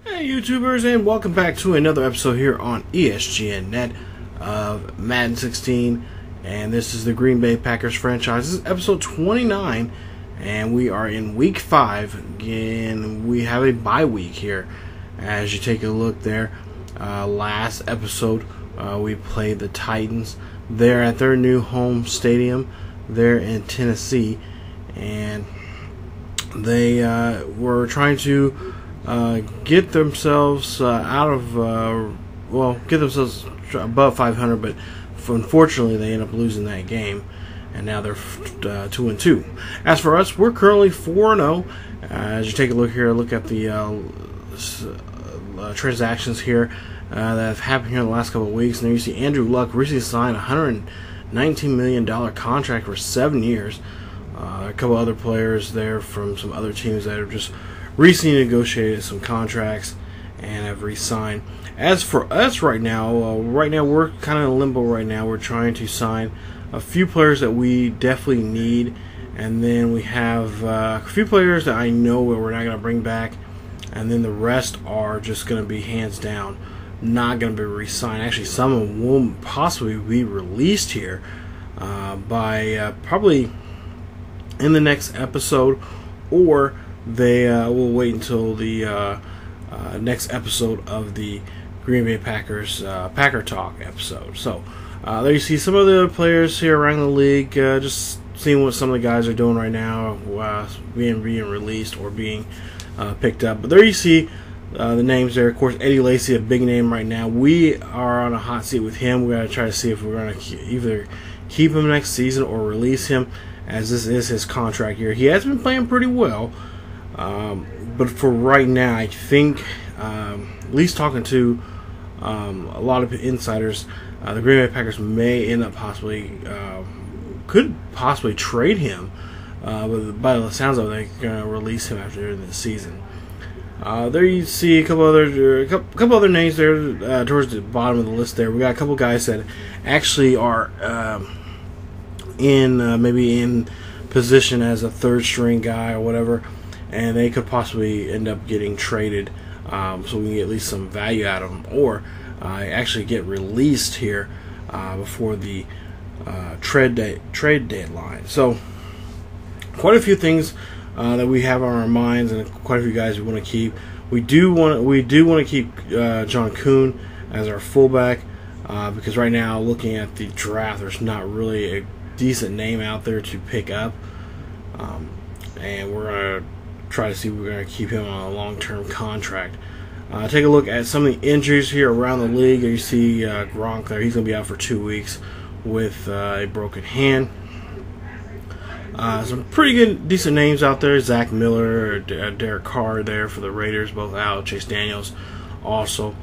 Hey YouTubers, and welcome back to another episode here on ESGNet of Madden 16, and this is the Green Bay Packers franchise. This is episode 29, and we are in week 5. Again, we have a bye week here. As you take a look there, last episode we played the Titans there at their new home stadium there in Tennessee, and they were trying to get themselves get themselves above 500, but unfortunately they end up losing that game, and now they're 2-2. As for us, we're currently 4-0. As you take a look here, look at the transactions here that have happened here in the last couple of weeks, and there you see Andrew Luck recently signed a $119 million contract for 7 years. A couple other players there from some other teams that have just recently negotiated some contracts and have re-signed. As for us right now, we're kind of in limbo right now. We're trying to sign a few players that we definitely need, and then we have a few players that I know we're not going to bring back, and then the rest are just going to be hands down not going to be re-signed. Actually, some of them will possibly be released here by probably in the next episode, or they will wait until the next episode of the Green Bay Packers Packer Talk episode. So there you see some of the players here around the league, just seeing what some of the guys are doing right now, being released or being picked up. But there you see the names there. Of course, Eddie Lacy, a big name right now. We are on a hot seat with him. We're going to try to see if we're going to either keep him next season or release him, as this is his contract year. He has been playing pretty well, but for right now, I think, at least talking to a lot of insiders, the Green Bay Packers may end up could possibly trade him, but by the sounds of it, they're going to release him after the season. There you see a couple other names there towards the bottom of the list. There, we got a couple guys that actually are maybe in position as a third string guy or whatever, and they could possibly end up getting traded, so we can get at least some value out of them, or actually get released here before the trade deadline. So quite a few things that we have on our minds, and quite a few guys we want to keep. We do want to keep John Kuhn as our fullback, because right now, looking at the draft, there's not really a decent name out there to pick up, and we're going to try to see if we're going to keep him on a long-term contract. Take a look at some of the injuries here around the league. You see Gronk there. He's going to be out for 2 weeks with a broken hand. Some pretty good, decent names out there. Zach Miller, Derek Carr there for the Raiders, both out. Chase Daniels also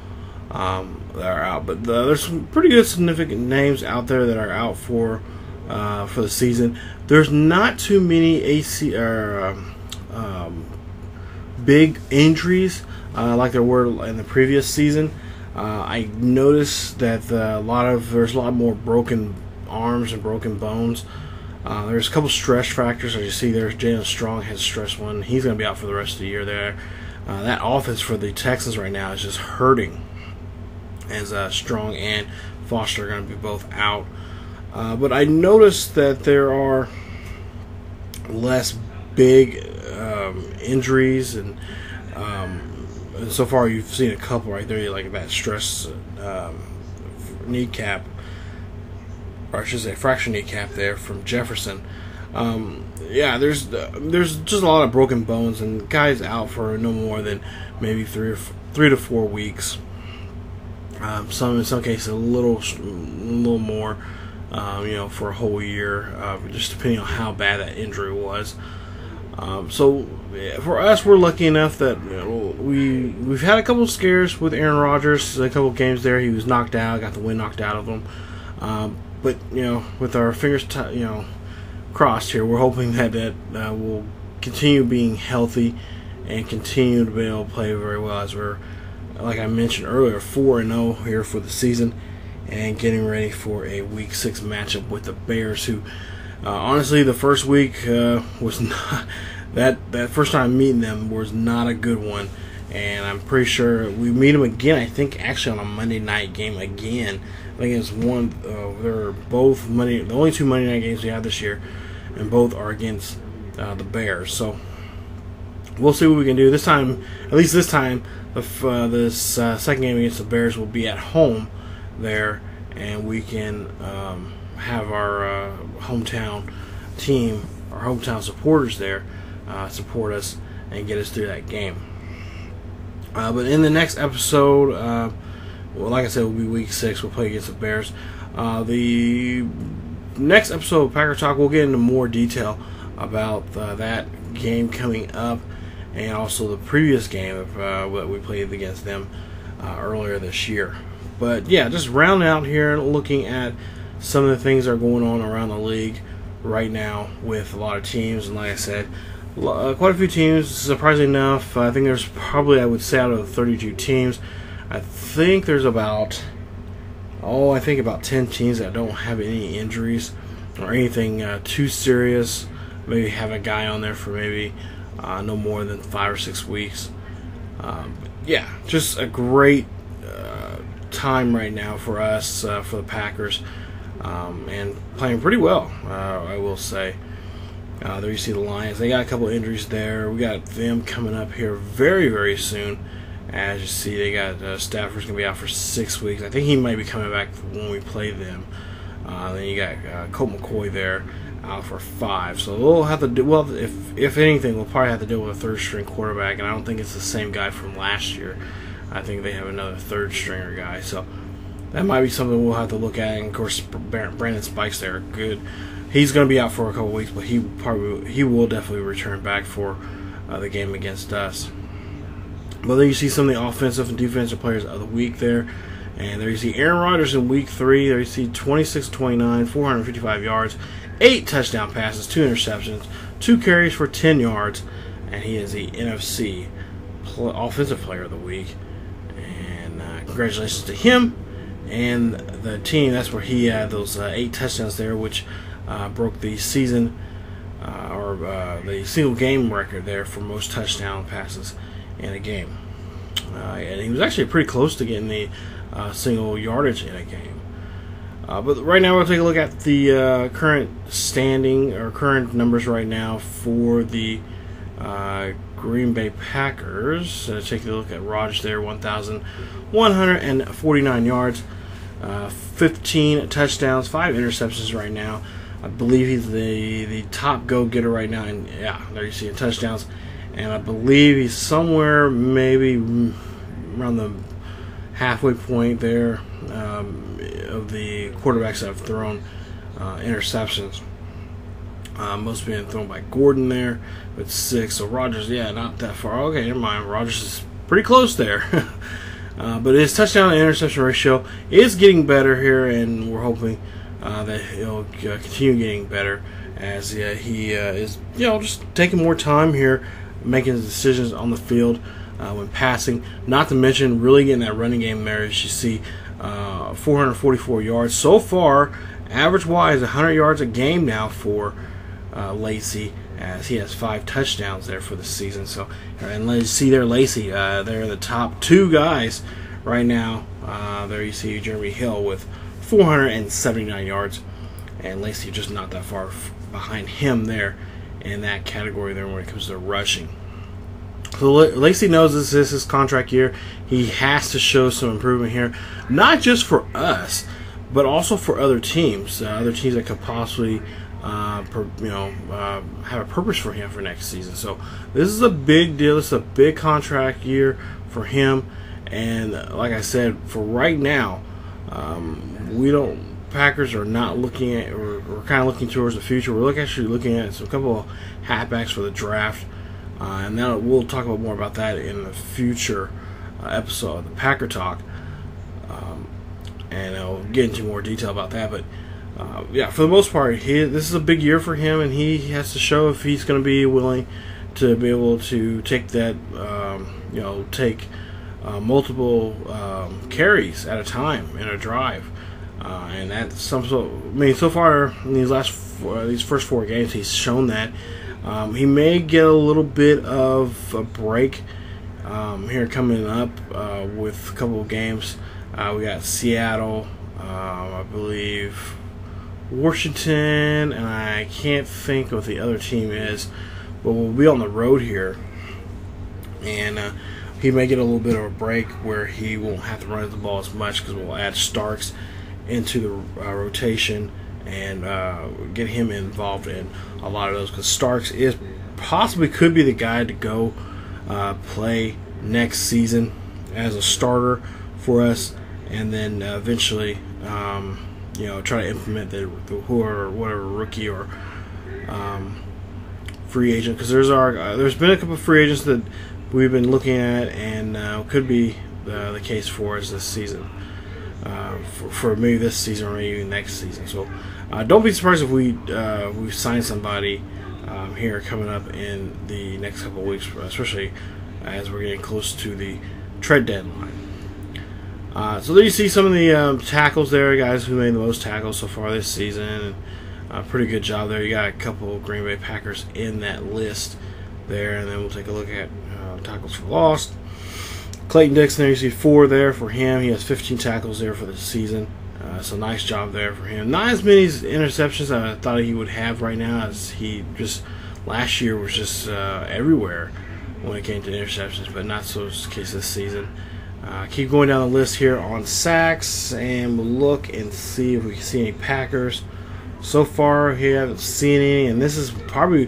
that are out. But there's some pretty good, significant names out there that are out for the season. There's not too many big injuries like there were in the previous season. I noticed that there's a lot more broken arms and broken bones. There's a couple stress factors. As you see there, Jalen Strong has stress one. He's going to be out for the rest of the year there. That offense for the Texans right now is just hurting, as Strong and Foster are going to be both out. But I noticed that there are less big injuries, and so far you've seen a couple right there, like that stress kneecap, or I should say fracture kneecap there from Jefferson. Yeah, there's just a lot of broken bones, and guys out for no more than maybe 3 to 4 weeks. In some cases a little more, for a whole year, just depending on how bad that injury was. So for us, we're lucky enough that we've had a couple of scares with Aaron Rodgers. A couple of games there, he was knocked out, got the wind knocked out of him. But with our fingers crossed here, we're hoping that will continue being healthy and continue to be able to play very well, as we're, like I mentioned earlier, 4-0 here for the season, and getting ready for a Week 6 matchup with the Bears, who honestly, the first week was not that first time meeting them was not a good one, and I'm pretty sure we meet them again. I think actually on a Monday night game again. I think it's one. They're both Monday. The only 2 Monday night games we have this year, and both are against the Bears. So we'll see what we can do this time. At least this time, this second game against the Bears will be at home there, and we can have our hometown team, our hometown supporters there, support us and get us through that game. But in the next episode, well, like I said, it will be week 6. We'll play against the Bears. The next episode of Packer Talk, we'll get into more detail about that game coming up, and also the previous game that we played against them earlier this year. But yeah, just rounding out here, looking at some of the things that are going on around the league right now with a lot of teams, and like I said, quite a few teams. Surprisingly enough, I think there's probably, I would say, out of the 32 teams, I think there's about, I think about 10 teams that don't have any injuries or anything too serious. Maybe have a guy on there for maybe no more than 5 or 6 weeks. Yeah, just a great time right now for us, for the Packers, and playing pretty well, I will say. There you see the Lions. They got a couple of injuries there. We got them coming up here very, very soon. As you see, they got Stafford's going to be out for 6 weeks. I think he might be coming back when we play them. Then you got Colt McCoy there out for 5. So we'll have to do, well, if anything, we'll probably have to deal with a third-string quarterback, and I don't think it's the same guy from last year. I think they have another third-stringer guy. So that might be something we'll have to look at. And, of course, Brandon Spikes there, good. He's going to be out for a couple weeks, but he will definitely return back for the game against us. But then you see some of the offensive and defensive players of the week there. And there you see Aaron Rodgers in week 3. There you see 26-29, 455 yards, 8 touchdown passes, 2 interceptions, 2 carries for 10 yards. And he is the NFC offensive player of the week. And congratulations to him and the team. That's where he had those 8 touchdowns there, which broke the season the single game record there for most touchdown passes in a game. And he was actually pretty close to getting the single yardage in a game. But right now we'll take a look at the current standing or current numbers right now for the Green Bay Packers. Take a look at Rodgers there, 1,149 yards, 15 touchdowns, 5 interceptions right now. I believe he's the top go-getter right now, and yeah, there you see touchdowns. And I believe he's somewhere maybe around the halfway point there of the quarterbacks that have thrown interceptions. Most being thrown by Gordon there with 6. So Rodgers, yeah, not that far. Okay, never mind. Rodgers is pretty close there. But his touchdown to interception ratio is getting better here, and we're hoping that he'll continue getting better as he is, just taking more time here, making his decisions on the field when passing. Not to mention really getting that running game there. As you see, 444 yards so far, average-wise 100 yards a game now for Lacey, as he has 5 touchdowns there for the season. So, and let's see there, Lacey, they're the top 2 guys right now. There you see Jeremy Hill with 479 yards, and Lacey just not that far behind him there in that category there when it comes to rushing. So Lacey knows this is his contract year. He has to show some improvement here, not just for us, but also for other teams that could possibly have a purpose for him for next season. So this is a big deal. This is a big contract year for him, and like I said, for right now, Packers are not looking at, we're kind of looking towards the future. We're actually looking at a couple of halfbacks for the draft, and we'll talk about more about that in the future episode of the Packer Talk, and I'll get into more detail about that. But yeah, for the most part, this is a big year for him, and he has to show if he's going to be willing to be able to take that, take multiple carries at a time in a drive. And that's so far in these first 4 games, he's shown that. He may get a little bit of a break here coming up with a couple of games. We got Seattle, I believe Washington, and I can't think what the other team is, but we'll be on the road here, and he may get a little bit of a break where he won't have to run the ball as much because we'll add Starks into the rotation and get him involved in a lot of those, because Starks is possibly could be the guy to go play next season as a starter for us, and then eventually try to implement the whatever rookie or free agent, because there's been a couple of free agents that we've been looking at, and could be the case for us this season, for maybe this season or maybe next season. So don't be surprised if we sign somebody here coming up in the next couple of weeks, especially as we're getting close to the trade deadline. So there you see some of the tackles there, guys who made the most tackles so far this season. Pretty good job there. You got a couple of Green Bay Packers in that list there, and then we'll take a look at tackles for loss. Clayton Dixon there, you see 4 there for him. He has 15 tackles there for the season. So nice job there for him. Not as many interceptions as I thought he would have right now, as he just last year was just everywhere when it came to interceptions, but not so the case this season. Keep going down the list here on sacks, and we'll look and see if we can see any Packers. So far, we haven't seen any, and this is probably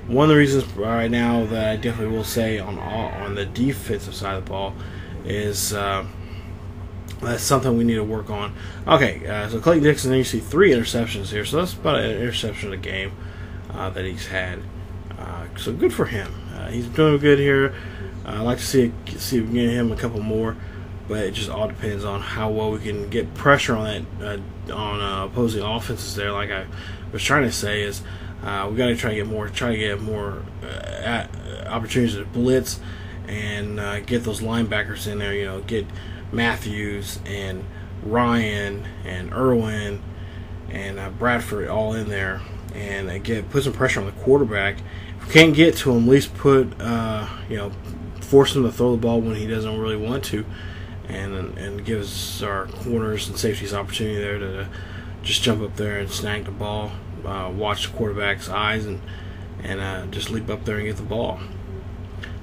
one of the reasons right now that I definitely will say on the defensive side of the ball is that's something we need to work on. Okay, so Clayton Dixon, you see 3 interceptions here, so that's about an interception a game that he's had. So good for him. He's doing good here. I'd like to see if we can get him a couple more, but it just all depends on how well we can get pressure on that on opposing offenses there. Like I was trying to say, is we got to try to get more opportunities to blitz and get those linebackers in there. Get Matthews and Ryan and Irwin and Bradford all in there, and put some pressure on the quarterback. If we can't get to him, at least force him to throw the ball when he doesn't really want to, and gives our corners and safeties opportunity there to just jump up there and snag the ball, watch the quarterback's eyes, and just leap up there and get the ball.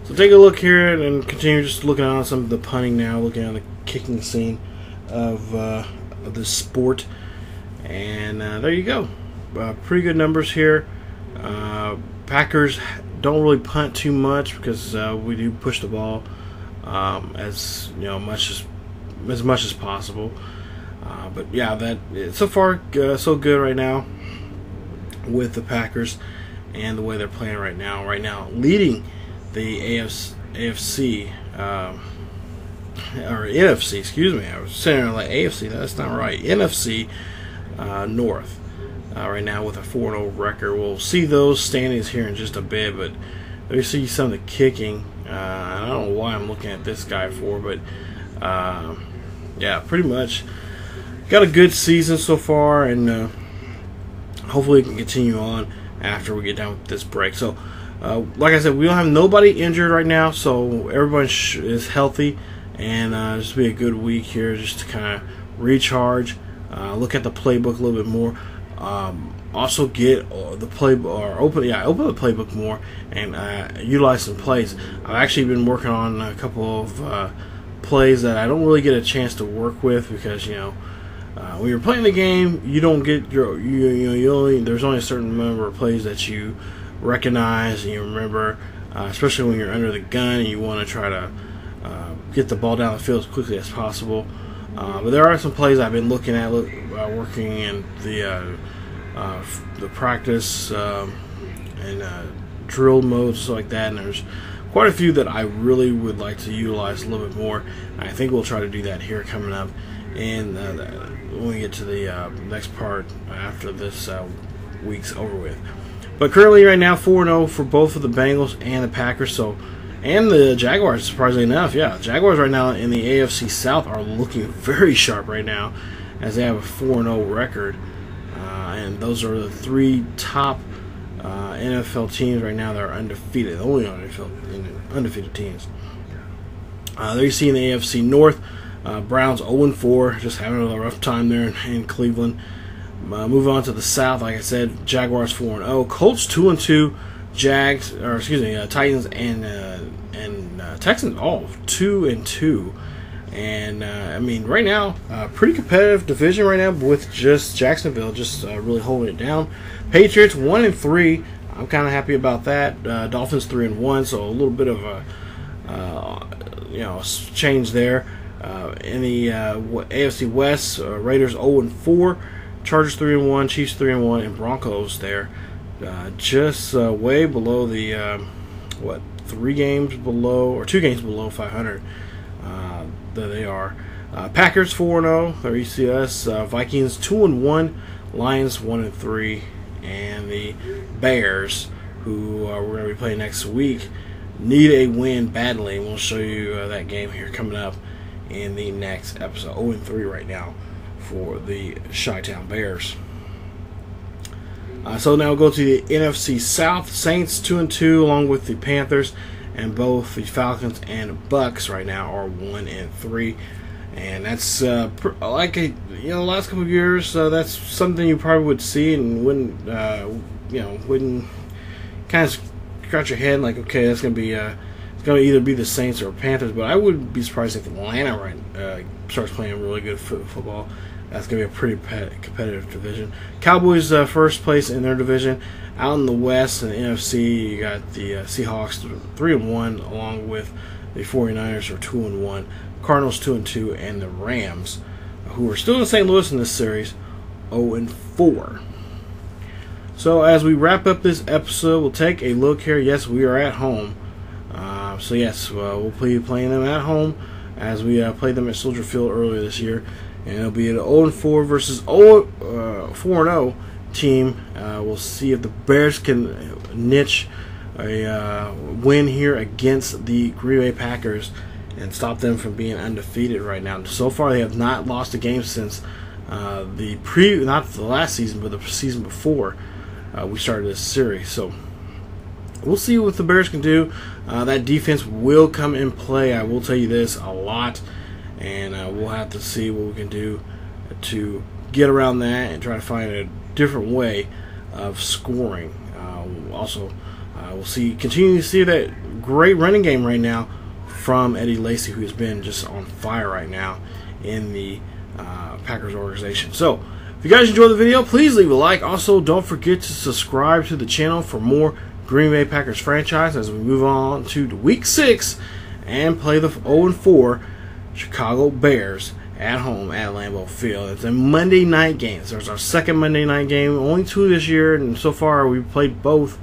So take a look here and continue just looking on some of the punting now, looking at the kicking scene of the sport, and there you go. Pretty good numbers here. Packers don't really punt too much because we do push the ball as much as possible. But yeah, so far so good right now with the Packers and the way they're playing right now. Right now, leading the AFC or NFC. Excuse me, I was saying like AFC. That's not right. NFC North. Right now with a 4-0 record. We'll see those standings here in just a bit, but there you see some of the kicking. I don't know why I'm looking at this guy for, but yeah, pretty much got a good season so far, and hopefully it can continue on after we get done with this break. So like I said, we don't have nobody injured right now, so everyone is healthy, and this will be a good week here just to kind of recharge, look at the playbook a little bit more. Also get the playbook, or open the playbook more, and utilize some plays. I've actually been working on a couple of plays that I don't really get a chance to work with because when you're playing the game, you don't get there's only a certain number of plays that you recognize and you remember, especially when you're under the gun and you want to try to get the ball down the field as quickly as possible. But there are some plays I've been looking at, working in the practice and drill modes, stuff like that. And there's quite a few that I really would like to utilize a little bit more. And I think we'll try to do that here coming up, and when we get to the next part after this week's over with. But currently, right now, 4-0 for both of the Bengals and the Packers. And the Jaguars, surprisingly enough. Yeah, Jaguars right now in the AFC South are looking very sharp right now, as they have a 4-0 record. And those are the 3 top NFL teams right now that are undefeated. The only undefeated teams. There you see in the AFC North, Browns 0-4, just having a rough time there in Cleveland. Move on to the South, like I said, Jaguars 4-0, Colts 2-2, Titans and Texans all 2-2. And I mean, right now, pretty competitive division right now, with just Jacksonville just really holding it down. Patriots 1-3. I'm kind of happy about that. Dolphins 3-1, so a little bit of a change there. In the AFC West, Raiders 0-4, Chargers 3-1, Chiefs 3-1, and Broncos there, just way below the 2 games below 500. There they are. Packers 4-0. There you see us. Vikings 2-1, Lions 1-3, and the Bears, who we're going to be playing next week, need a win badly. We'll show you that game here coming up in the next episode. 0-3 right now for the Chi-Town Bears. So now we'll go to the NFC South. Saints 2-2 along with the Panthers, and both the Falcons and Bucks right now are 1-3. And that's like the last couple of years. That's something you probably would see and wouldn't kind of scratch your head like, okay, that's gonna be it's gonna either be the Saints or Panthers. But I wouldn't be surprised if Atlanta starts playing really good football. That's gonna be a pretty competitive division. Cowboys first place in their division. Out in the West and the NFC, you got the Seahawks 3-1, along with the 49ers are 2-1, Cardinals 2-2, and the Rams, who are still in St. Louis in this series, 0-4. So as we wrap up this episode, we'll take a look here. Yes, we are at home. So yes, we'll be playing them at home as we played them at Soldier Field earlier this year, and it'll be an 0-4 versus 4-0 team. We'll see if the Bears can niche a win here against the Green Bay Packers and stop them from being undefeated right now. So far, they have not lost a game since not the last season, but the season before we started this series. So we'll see what the Bears can do. That defense will come in play. I will tell you this a lot, and we'll have to see what we can do to get around that and try to find a different way of scoring. We'll continue to see that great running game right now from Eddie Lacy, who's been just on fire right now in the Packers organization. So, if you guys enjoyed the video, please leave a like. Also, don't forget to subscribe to the channel for more Green Bay Packers franchise as we move on to Week 6 and play the 0-4 Chicago Bears at home at Lambeau Field. It's a Monday night game. So there's our second Monday night game, only 2 this year, and so far we've played both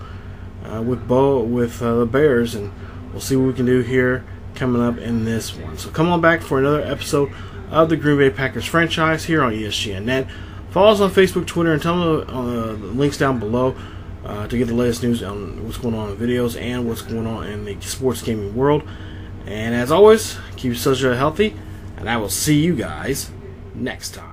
with the Bears, and we'll see what we can do here coming up in this one. So come on back for another episode of the Green Bay Packers franchise here on ESGNet. Follow us on Facebook, Twitter, and tell them the links down below to get the latest news on what's going on in videos and what's going on in the sports gaming world. And as always, keep yourselves healthy, and I will see you guys next time.